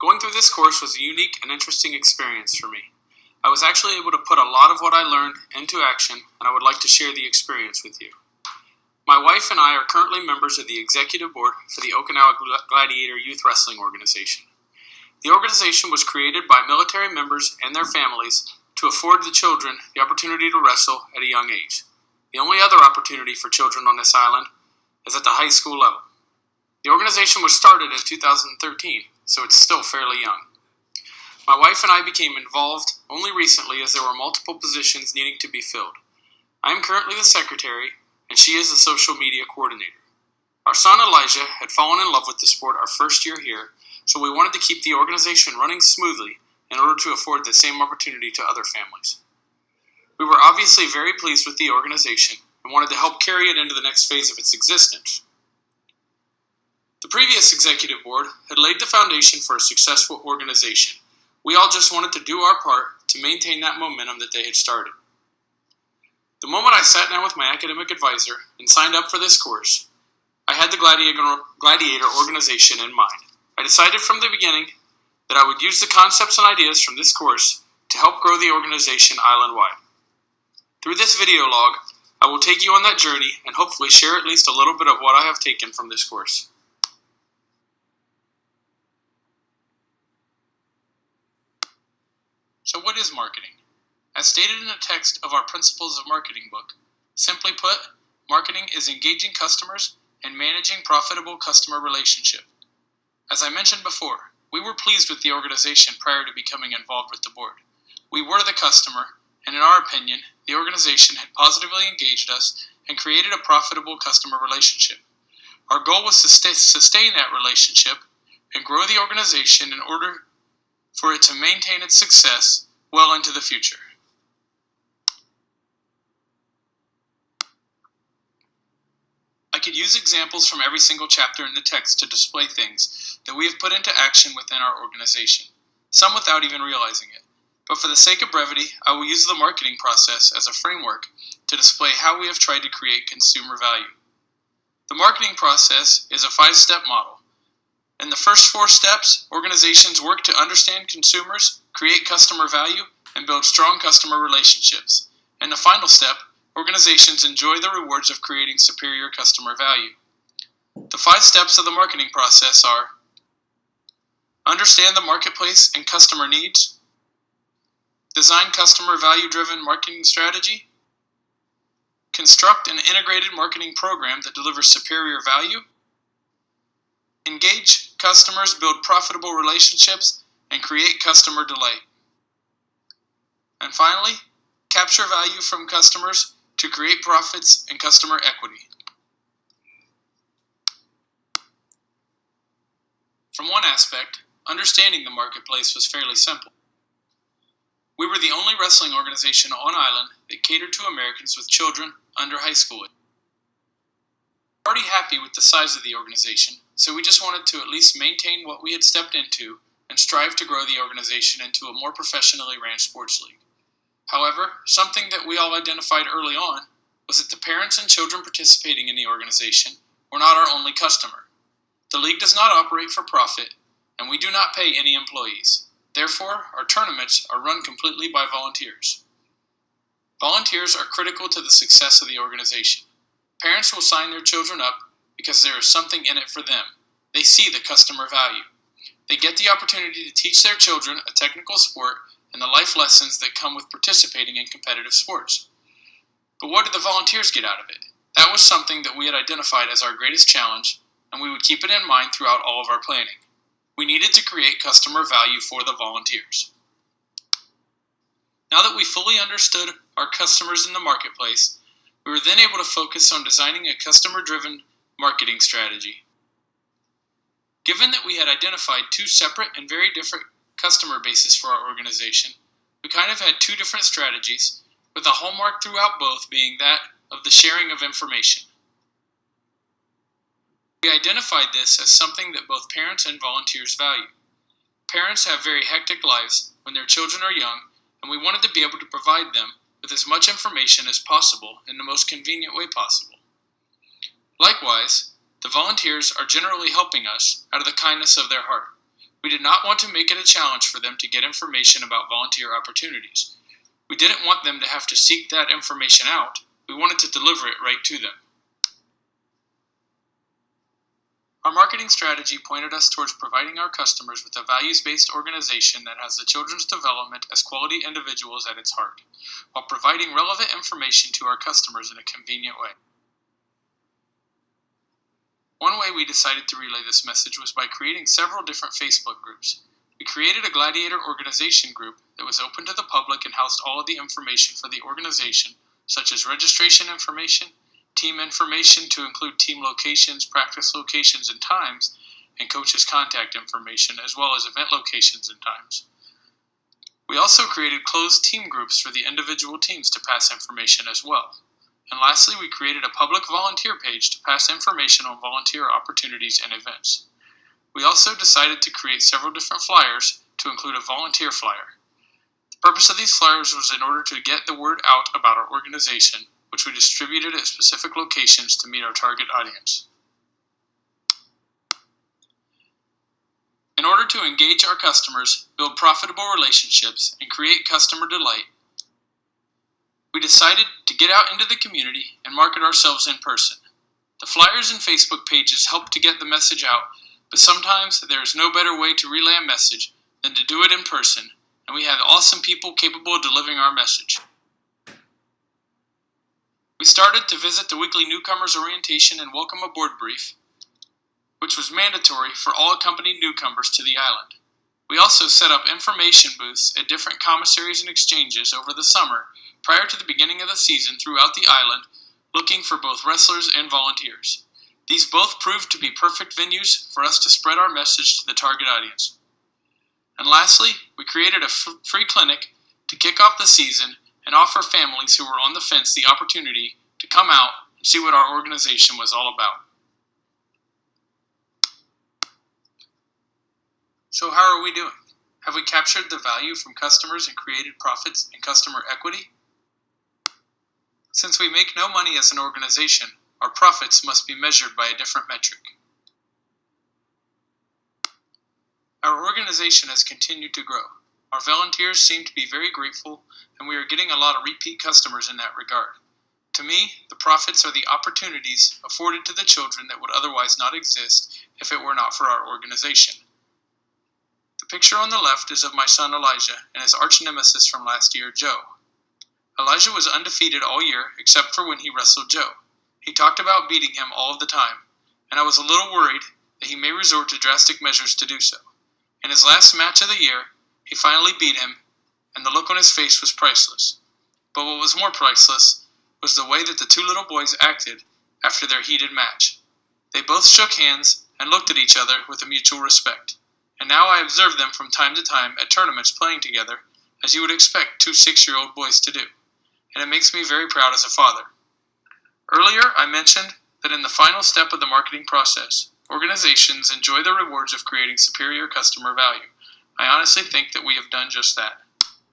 Going through this course was a unique and interesting experience for me. I was actually able to put a lot of what I learned into action, and I would like to share the experience with you. My wife and I are currently members of the executive board for the Okinawa Gladiator Youth Wrestling Organization. The organization was created by military members and their families to afford the children the opportunity to wrestle at a young age. The only other opportunity for children on this island is at the high school level. The organization was started in 2013, so it's still fairly young. My wife and I became involved only recently as there were multiple positions needing to be filled. I am currently the secretary, and she is the social media coordinator. Our son Elijah had fallen in love with the sport our first year here, so we wanted to keep the organization running smoothly in order to afford the same opportunity to other families. We were obviously very pleased with the organization and wanted to help carry it into the next phase of its existence. The previous executive board had laid the foundation for a successful organization. We all just wanted to do our part to maintain that momentum that they had started. The moment I sat down with my academic advisor and signed up for this course, I had the Gladiator organization in mind. I decided from the beginning that I would use the concepts and ideas from this course to help grow the organization island-wide. Through this video log, I will take you on that journey and hopefully share at least a little bit of what I have taken from this course. So what is marketing? As stated in the text of our Principles of Marketing book, simply put, marketing is engaging customers and managing profitable customer relationship. As I mentioned before, we were pleased with the organization prior to becoming involved with the board. We were the customer, and in our opinion, the organization had positively engaged us and created a profitable customer relationship. Our goal was to sustain that relationship and grow the organization in order for it to maintain its success well into the future. I could use examples from every single chapter in the text to display things that we have put into action within our organization, some without even realizing it. But for the sake of brevity, I will use the marketing process as a framework to display how we have tried to create consumer value. The marketing process is a 5-step model. In the first 4 steps, organizations work to understand consumers, create customer value, and build strong customer relationships. In the final step, organizations enjoy the rewards of creating superior customer value. The 5 steps of the marketing process are: understand the marketplace and customer needs, design customer value-driven marketing strategy, construct an integrated marketing program that delivers superior value, engage customers, build profitable relationships, and create customer delight. And finally, capture value from customers to create profits and customer equity. From one aspect, understanding the marketplace was fairly simple. We were the only wrestling organization on island that catered to Americans with children under high school. We were already happy with the size of the organization, so we just wanted to at least maintain what we had stepped into and strive to grow the organization into a more professionally ran sports league. However, something that we all identified early on was that the parents and children participating in the organization were not our only customer. The league does not operate for profit, and we do not pay any employees. Therefore, our tournaments are run completely by volunteers. Volunteers are critical to the success of the organization. Parents will sign their children up because there is something in it for them. They see the customer value. They get the opportunity to teach their children a technical sport and the life lessons that come with participating in competitive sports. But what did the volunteers get out of it? That was something that we had identified as our greatest challenge, and we would keep it in mind throughout all of our planning. We needed to create customer value for the volunteers. Now that we fully understood our customers in the marketplace, we were then able to focus on designing a customer-driven marketing strategy. Given that we had identified 2 separate and very different customer bases for our organization, we kind of had 2 different strategies, with a hallmark throughout both being that of the sharing of information. We identified this as something that both parents and volunteers value. Parents have very hectic lives when their children are young, and we wanted to be able to provide them with as much information as possible in the most convenient way possible. Likewise, the volunteers are generally helping us out of the kindness of their heart. We did not want to make it a challenge for them to get information about volunteer opportunities. We didn't want them to have to seek that information out. We wanted to deliver it right to them. Our marketing strategy pointed us towards providing our customers with a values-based organization that has the children's development as quality individuals at its heart, while providing relevant information to our customers in a convenient way. One way we decided to relay this message was by creating several different Facebook groups. We created a gladiator organization group that was open to the public and housed all of the information for the organization, such as registration information, team information to include team locations, practice locations and times, and coaches' contact information, as well as event locations and times. We also created closed team groups for the individual teams to pass information as well. And lastly, we created a public volunteer page to pass information on volunteer opportunities and events. We also decided to create several different flyers to include a volunteer flyer. The purpose of these flyers was in order to get the word out about our organization, which we distributed at specific locations to meet our target audience. In order to engage our customers, build profitable relationships, and create customer delight, we decided to get out into the community and market ourselves in person. The flyers and Facebook pages help to get the message out, but sometimes there is no better way to relay a message than to do it in person, and we have awesome people capable of delivering our message. We started to visit the weekly newcomers orientation and welcome aboard brief, which was mandatory for all accompanied newcomers to the island. We also set up information booths at different commissaries and exchanges over the summer prior to the beginning of the season throughout the island, looking for both wrestlers and volunteers. These both proved to be perfect venues for us to spread our message to the target audience. And lastly, we created a free clinic to kick off the season and offer families who were on the fence the opportunity to come out and see what our organization was all about. So how are we doing? Have we captured the value from customers and created profits and customer equity? Since we make no money as an organization, our profits must be measured by a different metric. Our organization has continued to grow. Our volunteers seem to be very grateful, and we are getting a lot of repeat customers in that regard. To me, the profits are the opportunities afforded to the children that would otherwise not exist if it were not for our organization. The picture on the left is of my son Elijah and his arch nemesis from last year, Joe. Elijah was undefeated all year except for when he wrestled Joe. He talked about beating him all of the time, and I was a little worried that he may resort to drastic measures to do so. In his last match of the year, he finally beat him, and the look on his face was priceless. But what was more priceless was the way that the two little boys acted after their heated match. They both shook hands and looked at each other with a mutual respect, and now I observe them from time to time at tournaments playing together, as you would expect two 6-year-old boys to do, and it makes me very proud as a father. Earlier, I mentioned that in the final step of the marketing process, organizations enjoy the rewards of creating superior customer value. I honestly think that we have done just that.